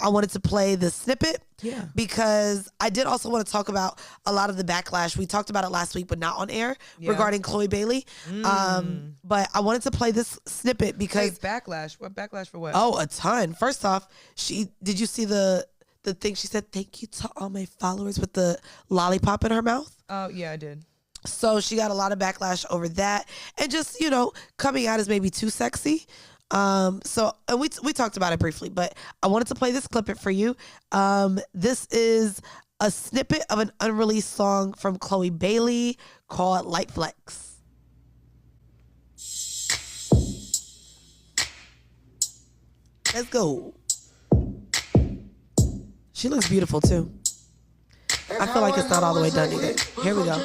I wanted to play the snippet because I did also want to talk about a lot of the backlash. We talked about it last week, but not on air regarding Chloe Bailey. But I wanted to play this snippet because backlash. What backlash for what? Oh, a ton. First off, did you see the thing she said? Thank you to all my followers with the lollipop in her mouth. Oh yeah, I did. So she got a lot of backlash over that, and just coming out as maybe too sexy. And we talked about it briefly, but I wanted to play this clip for you. This is a snippet of an unreleased song from Chloe Bailey called Light Flex. Let's go. She looks beautiful too. I feel like it's not all the way done either. Here we go.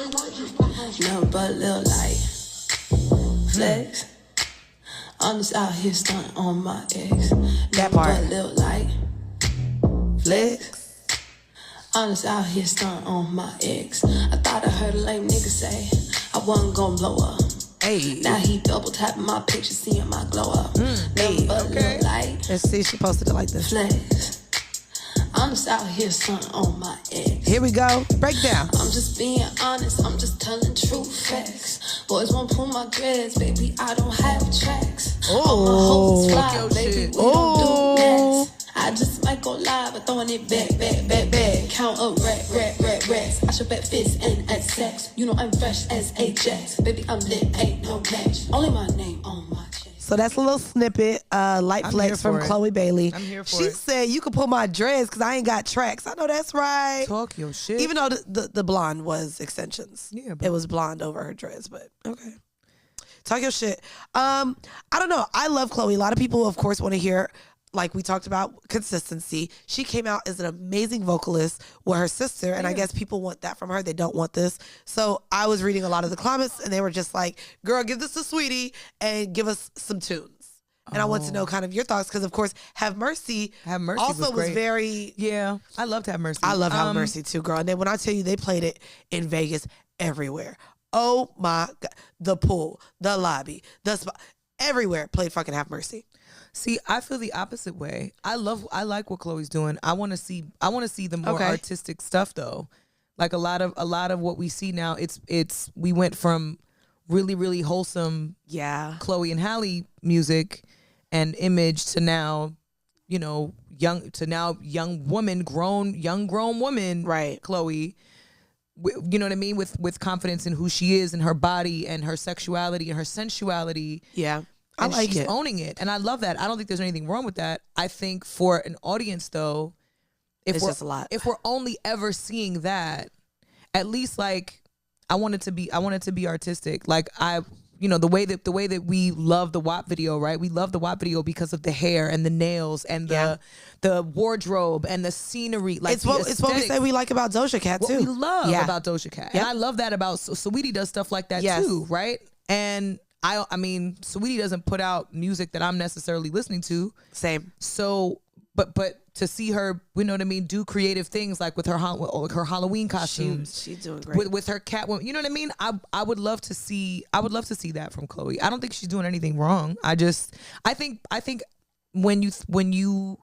Nothing but little light flex. I'm just out here stunting on my ex. That part. But little light flex. I'm just out here stunting on my ex. I thought I heard a lame nigga say I wasn't gonna blow up. Hey. Now he double tapping my picture, seeing my glow up. Nothing but little light. Let's see, she posted it like this. Flex. I'm just out here stunting on my ex. Here we go. Breakdown. I'm just being honest. I'm just telling true facts. Boys won't pull my dreads, baby. I don't have tracks. All my hoes fly, baby. We don't do that. I just might go live, but throwing it back. Count up racks. I should bet fists and at sex. You know I'm fresh as Ajax. Baby, I'm lit, ain't no match. Only my name on my chest. So that's a little snippet, Light Flex from Chloe Bailey. I'm here for she it. She said, you could pull my dreads because I ain't got tracks. I know that's right. Talk your shit. Even though the blonde was extensions. Yeah, it was blonde over her dreads, but okay. Talk your shit. I don't know. I love Chloe. A lot of people, of course, want to hear, like we talked about, consistency. She came out as an amazing vocalist with her sister, and I guess people want that from her. They don't want this. So I was reading a lot of the comments, and they were just like, girl, give this to Sweetie and give us some tunes. And I want to know kind of your thoughts because, of course, Have Mercy also was very... Yeah, I loved Have Mercy. I love Have Mercy too, girl. And then when I tell you they played it in Vegas everywhere. Oh, my God. The pool, the lobby, the spot. Everywhere played fucking Have Mercy. See, I feel the opposite way. I like what Chloe's doing. I want to see the more artistic stuff though. Like a lot of what we see now, it's we went from really, really wholesome Chloe and Halle music and image to now, young woman, grown woman, right? Chloe, you know what I mean, with confidence in who she is and her body and her sexuality and her sensuality. Yeah. And I like she's it. owning it. And I love that. I don't think there's anything wrong with that. I think for an audience though, it's just a lot. If we're only ever seeing that, at least like I want it to be artistic. Like the way that we love the WAP video, right? We love the WAP video because of the hair and the nails and the wardrobe and the scenery. Like it's what we say we like about Doja Cat too. What we love about Doja Cat. And I love that about Saweetie does stuff like that too, right? And I mean, Saweetie doesn't put out music that I'm necessarily listening to. Same. So, but to see her, you know what I mean, do creative things like with her Halloween costumes. She's doing great. With her Catwoman, you know what I mean? I would love to see that from Chloe. I don't think she's doing anything wrong. I think when you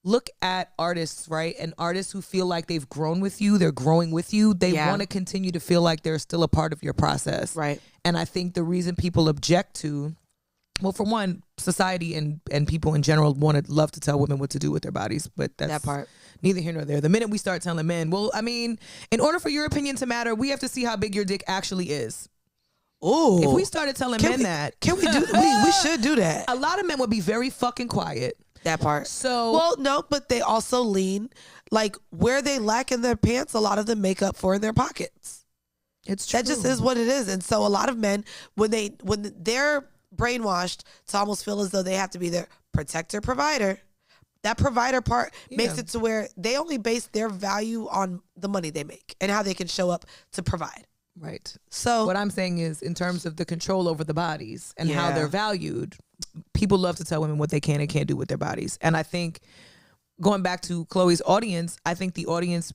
look at artists, right, and artists who feel like they've grown with you, they're growing with you, they want to continue to feel like they're still a part of your process. Right. And I think the reason people object to, well, for one, society and people in general love to tell women what to do with their bodies, but that's that part. Neither here nor there. The minute we start telling men, well, I mean, in order for your opinion to matter, we have to see how big your dick actually is. Oh, if we started telling men that, can we do? we should do that. A lot of men would be very fucking quiet. That part. So, well, no, but they also lean, like where they lack in their pants, a lot of them make up for in their pockets. It's true. That just is what it is. And so a lot of men, when they're brainwashed to almost feel as though they have to be their protector, provider, that provider part makes it to where they only base their value on the money they make and how they can show up to provide. Right. So what I'm saying is, in terms of the control over the bodies and how they're valued, people love to tell women what they can and can't do with their bodies. And I think, going back to Chloe's audience, I think the audience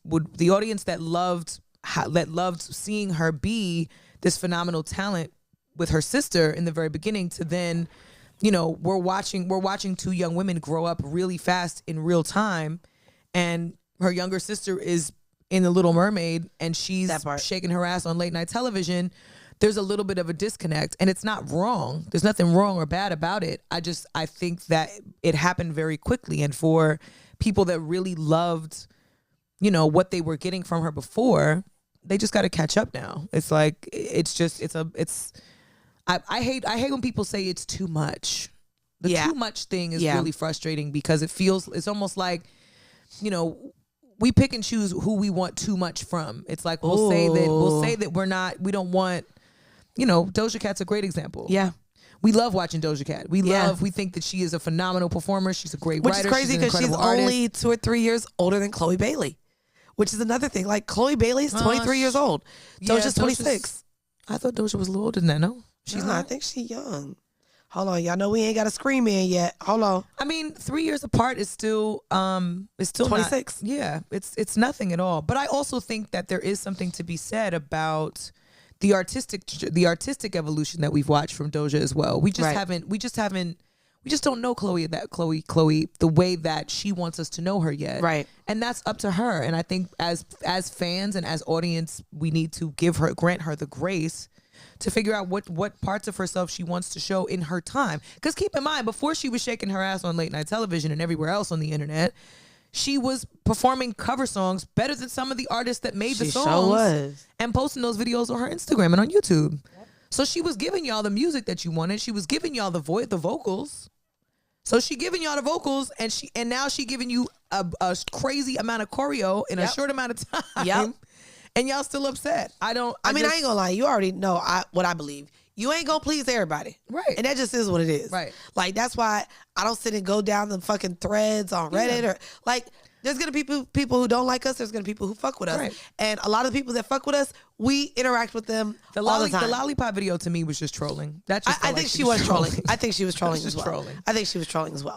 that loved seeing her be this phenomenal talent with her sister in the very beginning, to then, you know, we're watching two young women grow up really fast in real time, and her younger sister is in The Little Mermaid and she's shaking her ass on late night television. There's a little bit of a disconnect, and it's not wrong. There's nothing wrong or bad about it. I think that it happened very quickly, and for people that really loved, you know, what they were getting from her before, they just got to catch up now. It's like, I hate when people say it's too much. The too much thing is really frustrating because it's almost like, you know, we pick and choose who we want too much from. It's like we'll say that we don't want, you know, Doja Cat's a great example. Yeah. We love watching Doja Cat. We think that she is a phenomenal performer. She's a great writer. Which is crazy because she's only 2 or 3 years older than Chloe Bailey, which is another thing. Like, Chloe Bailey's 23 years old. Doja's 26. I thought Doja was a little older than that, no? She's not. I think she's young. Hold on, y'all know we ain't got a scream in yet. Hold on. I mean, 3 years apart is still 26. It's nothing at all. But I also think that there is something to be said about the artistic evolution that we've watched from Doja as well. We just don't know Chloe the way that she wants us to know her yet. Right. And that's up to her. And I think as fans and as audience, we need to grant her the grace to figure out what parts of herself she wants to show in her time. Because keep in mind, before she was shaking her ass on late night television and everywhere else on the internet, she was performing cover songs better than some of the artists that made the songs. Sure was. And posting those videos on her Instagram and on YouTube. Yep. So she was giving y'all the music that you wanted. She was giving y'all the vocals. So she giving y'all the vocals, and now she giving you a crazy amount of choreo in a short amount of time. Yep. And y'all still upset. I ain't gonna lie. You already know what I believe. You ain't gonna please everybody. Right. And that just is what it is. Right. Like, that's why I don't sit and go down the fucking threads on Reddit or like, there's gonna be people who don't like us. There's gonna be people who fuck with us. Right. And a lot of the people that fuck with us, we interact with them all the time. The Lollipop video to me was just trolling. I think she was trolling. I think she was trolling as well. I think she was trolling as well.